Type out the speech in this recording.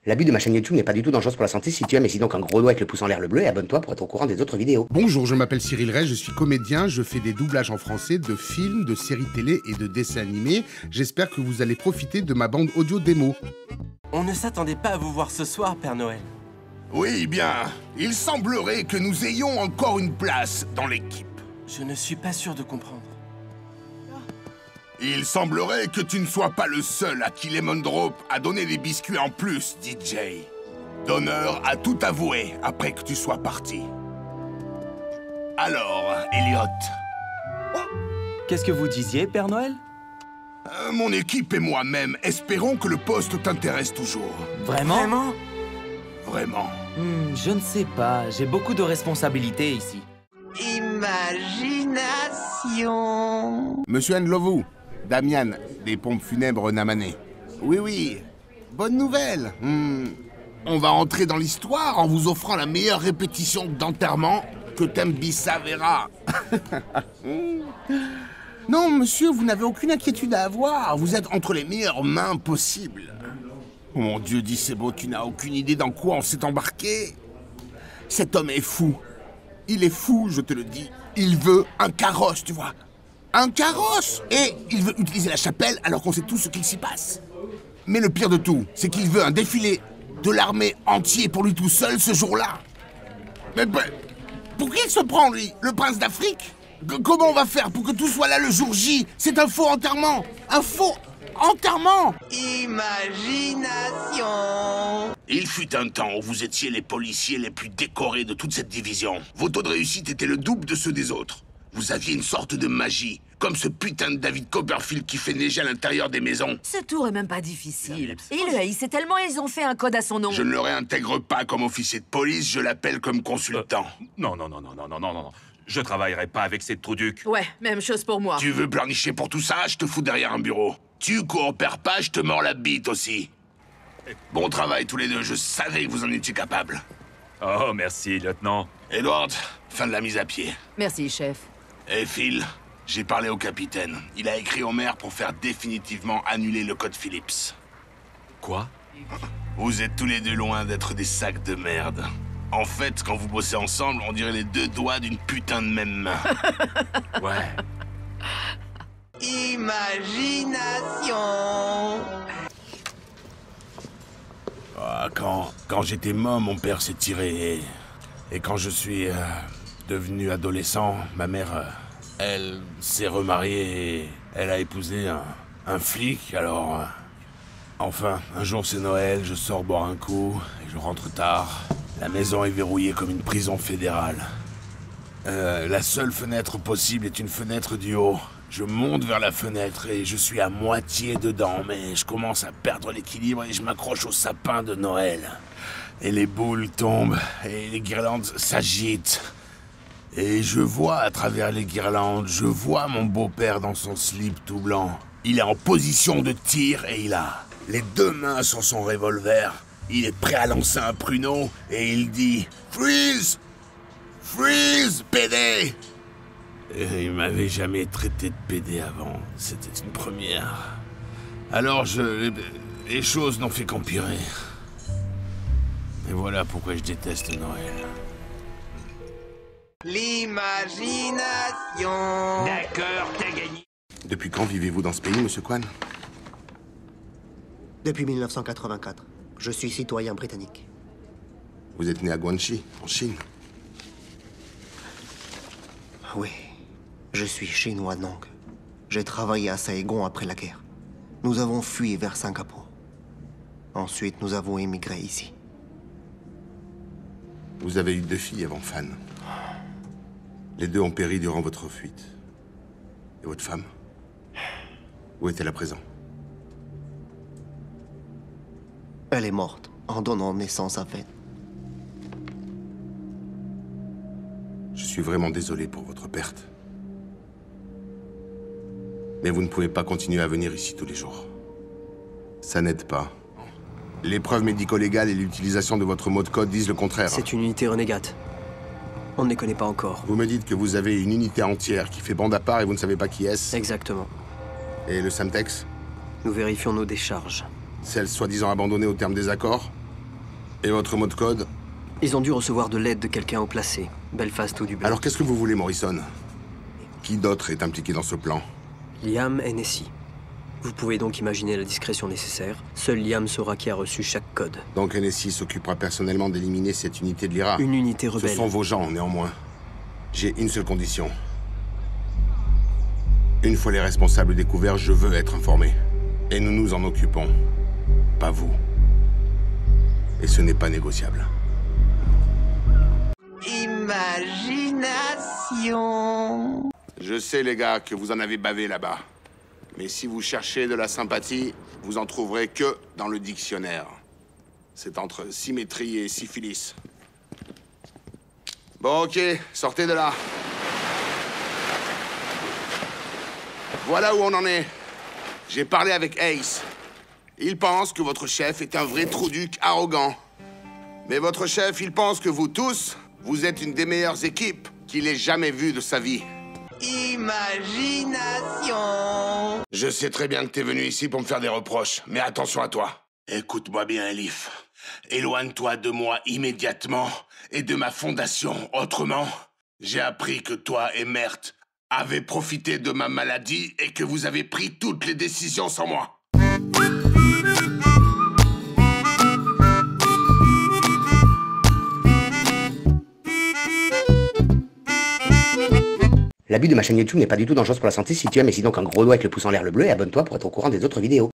L'abus de ma chaîne YouTube n'est pas du tout dangereux pour la santé. Si tu aimes, et si donc un gros doigt avec le pouce en l'air le bleu et abonne-toi pour être au courant des autres vidéos. Bonjour, je m'appelle Cyril Ray, je suis comédien, je fais des doublages en français de films, de séries télé et de dessins animés. J'espère que vous allez profiter de ma bande audio démo. On ne s'attendait pas à vous voir ce soir, Père Noël. Oui, bien. Il semblerait que nous ayons encore une place dans l'équipe. Je ne suis pas sûr de comprendre. Il semblerait que tu ne sois pas le seul à qui Lemon Drop a donné des biscuits en plus, DJ. Donneur a tout avoué après que tu sois parti. Alors, Elliot. Qu'est-ce que vous disiez, Père Noël? Mon équipe et moi-même espérons que le poste t'intéresse toujours. Vraiment? Vraiment. Je ne sais pas, j'ai beaucoup de responsabilités ici. Imagination. Monsieur Nlovu, Damian, des pompes funèbres Namané. Oui, bonne nouvelle. On va entrer dans l'histoire en vous offrant la meilleure répétition d'enterrement que Tembissa verra. Non, monsieur, vous n'avez aucune inquiétude à avoir. Vous êtes entre les meilleures mains possibles. Oh mon Dieu, Dissebo, tu n'as aucune idée dans quoi on s'est embarqué. Cet homme est fou. Il est fou, je te le dis. Il veut un carrosse, tu vois. Un carrosse! Et il veut utiliser la chapelle alors qu'on sait tout ce qu'il s'y passe. Mais le pire de tout, c'est qu'il veut un défilé de l'armée entier pour lui tout seul ce jour-là. Mais pour qui il se prend, lui? Le prince d'Afrique? Comment on va faire pour que tout soit là le jour J? C'est un faux enterrement! Un faux enterrement! Imagination. Il fut un temps où vous étiez les policiers les plus décorés de toute cette division. Vos taux de réussite étaient le double de ceux des autres. Vous aviez une sorte de magie, comme ce putain de David Copperfield qui fait neiger à l'intérieur des maisons. Ce tour est même pas difficile. Il le haïssait tellement, ils ont fait un code à son nom. Je ne le réintègre pas comme officier de police, je l'appelle comme consultant. Non. Je travaillerai pas avec ces trouducs. Ouais, même chose pour moi. Tu veux pleurnicher pour tout ça? Je te fous derrière un bureau. Tu coopères pas, je te mords la bite aussi. Bon travail tous les deux, je savais que vous en étiez capables. Oh, merci, lieutenant. Edward, fin de la mise à pied. Merci, chef. Et Phil, j'ai parlé au capitaine. Il a écrit au maire pour faire définitivement annuler le code Phillips. Quoi? Vous êtes tous les deux loin d'être des sacs de merde. En fait, quand vous bossez ensemble, on dirait les deux doigts d'une putain de même main. Ouais. Imagination. Quand j'étais môme, mon père s'est tiré. Et quand je suis devenu adolescent, ma mère, elle s'est remariée et elle a épousé un flic, alors... enfin, un jour c'est Noël, je sors boire un coup et je rentre tard. La maison est verrouillée comme une prison fédérale. La seule fenêtre possible est une fenêtre du haut. Je monte vers la fenêtre et je suis à moitié dedans, mais je commence à perdre l'équilibre et je m'accroche au sapin de Noël. Et les boules tombent et les guirlandes s'agitent. Et je vois à travers les guirlandes, je vois mon beau-père dans son slip tout blanc. Il est en position de tir et il a les deux mains sur son revolver. Il est prêt à lancer un pruneau et il dit « Freeze! Freeze, PD !» Et il m'avait jamais traité de PD avant. C'était une première. Alors les choses n'ont fait qu'empirer. Et voilà pourquoi je déteste Noël. L'imagination. D'accord, t'as gagné. Depuis quand vivez-vous dans ce pays, monsieur Kwan? Depuis 1984. Je suis citoyen britannique. Vous êtes né à Guangxi, en Chine. Oui, je suis chinois donc. J'ai travaillé à Saigon après la guerre. Nous avons fui vers Singapour. Ensuite, nous avons émigré ici. Vous avez eu 2 filles avant Fan. Les 2 ont péri durant votre fuite. Et votre femme? Où est-elle à présent? Elle est morte en donnant naissance à Ven. Je suis vraiment désolé pour votre perte. Mais vous ne pouvez pas continuer à venir ici tous les jours. Ça n'aide pas. Les preuves médico-légales et l'utilisation de votre mot de code disent le contraire. C'est une unité renégate. On ne les connaît pas encore. Vous me dites que vous avez une unité entière qui fait bande à part et vous ne savez pas qui est-ce? Exactement. Et le Semtex? Nous vérifions nos décharges. Celle soi-disant abandonnée au terme des accords? Et votre mot de code? Ils ont dû recevoir de l'aide de quelqu'un au placé. Belfast ou Dublin. Alors qu'est-ce que vous voulez, Morrison? Qui d'autre est impliqué dans ce plan? Liam Hennessy. Vous pouvez donc imaginer la discrétion nécessaire. Seul Liam saura qui a reçu chaque code. Donc Hennessy s'occupera personnellement d'éliminer cette unité de l'IRA. Une unité rebelle. Ce sont vos gens, néanmoins. J'ai une seule condition. Une fois les responsables découverts, je veux être informé. Et nous nous en occupons. Pas vous. Et ce n'est pas négociable. Imagination. Je sais, les gars, que vous en avez bavé là-bas. Mais si vous cherchez de la sympathie, vous en trouverez que dans le dictionnaire. C'est entre symétrie et syphilis. Bon, ok, sortez de là. Voilà où on en est. J'ai parlé avec Ace. Il pense que votre chef est un vrai trou-duc arrogant. Mais votre chef, il pense que vous tous, vous êtes une des meilleures équipes qu'il ait jamais vues de sa vie. Imagination. Je sais très bien que t'es venu ici pour me faire des reproches, mais attention à toi. Écoute-moi bien, Elif. Éloigne-toi de moi immédiatement et de ma fondation. Autrement, j'ai appris que toi et Mert avez profité de ma maladie et que vous avez pris toutes les décisions sans moi. L'abus de ma chaîne YouTube n'est pas du tout dangereux pour la santé. Si tu aimes, et si donc un gros doigt avec le pouce en l'air le bleu et abonne-toi pour être au courant des autres vidéos.